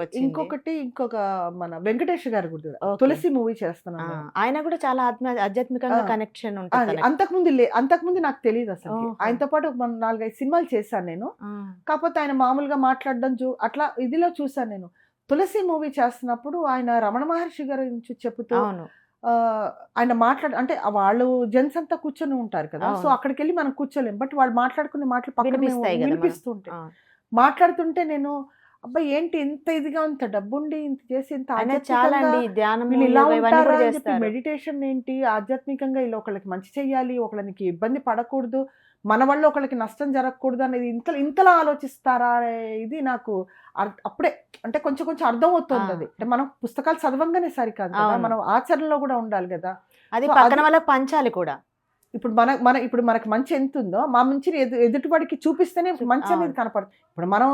వచ్చింది. ఇంకొక మన వెంకటేష్ గారు కూడా ఓకే. తులసి మూవీ చేస్తున్నాను నేను. ఆయన కూడా చాలా ఆధ్యాత్మికంగా ఆ. కనెక్షన్ ఉంటుంది అది తనకి. అంతకుముందు నాకు తెలియదు అసలు. ఓహో. ఆయనతో పాటు మన 4-5 సినిమాలు చేశాను నేను. కాకపోతే ఆయన మామూలుగా మాట్లాడడం అట్లా ఇదిలో చూసాను నేను. తులసి మూవీ చేస్తున్నప్పుడు ఆయన రమణ మహర్షి గారి గురించి చెబుతూ అవును. ఆయన అంటే వాళ్ళు జెంట్స్ అంతా కూర్చొని ఉంటారు కదా. సో అవును. అక్కడికెళ్ళి మనం కూర్చోలేం. బట్ వాళ్ళు మాట్లాడుకునే మాటలు పక్కన వినిపిస్తాయి కదా వినిపిస్తుంటాయి. అవును. మాట్లాడుతుంటే నేను అబ్బా ఏంటి ఇంత ఇదిగా ఇంత డబ్బుండి ఇంత చేసి ఇంత ఆయన చాలా ఆధ్యాత్మికంగా అండి ధ్యానము వీళ్ళు ఇలా యోగా ఇవన్నీ ఉంటారా కూడా అని చెప్పి చేస్తారు. మెడిటేషన్ ఏంటి ఆధ్యాత్మికంగా ఇలా ఒకళ్ళకి మంచి చెయ్యాలి, ఒకళ్ళకి ఇబ్బంది పడకూడదు, మన వల్ల ఒకళ్ళకి నష్టం జరగకూడదు అనేది ఇంతలా ఆలోచిస్తారా అనే ఇది నాకు అప్పుడే అంటే కొంచెం కొంచెం అర్థం అవుతుంది. అది అంటే మనం పుస్తకాలు చదవంగానే సరికాదు కదా, అవును. మనం ఆచరణలో కూడా ఉండాలి కదా. అది సో పక్కన వాళ్ళకి పంచాలి కూడా. ఇప్పుడు మనకి మంచి ఎంత ఉందో మా మంచిని ఎదుటివాడికి చూపిస్తేనే మంచి అనేది కనపడుతుంది. ఇప్పుడు మనం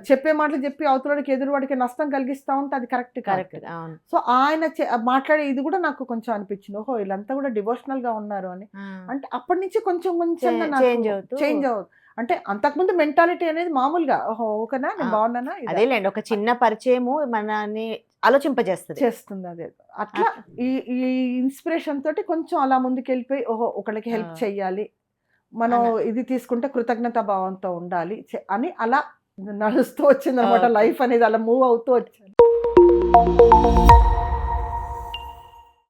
చెప్పే మాటలు చెప్పి అవతలవాడికి ఎదురువాడికి నష్టం కలిగిస్తా ఉంటే అది కరెక్ట్ కరెక్ట్. కాదు. అవును. సో ఆయన మాట్లాడే ఇది కూడా నాకు కొంచెం అనిపించింది, ఓహో వీళ్ళంతా కూడా డివోషనల్ గా ఉన్నారు అని. అంటే అప్పటి నుంచి కొంచెం కొంచెం చేంజ్ అవుతుంది. అంటే అంతకుముందు మెంటాలిటీ అనేది మామూలుగా ఓహో ఓకేనా నేను బాగున్నానా అదేలేండి, ఒక చిన్న పరిచయము మనని చేస్తుంది. అదే అట్లా ఈ ఇన్స్పిరేషన్ తోటి కొంచెం అలా ముందుకు వెళ్ళిపోయి ఓహో ఒకళ్ళకి హెల్ప్ చెయ్యాలి, మనం ఇది తీసుకుంటే కృతజ్ఞతా భావంతో ఉండాలి అని అలా నడుస్తూ వచ్చింది అనమాట. లైఫ్ అనేది అలా మూవ్ అవుతూ వచ్చింది.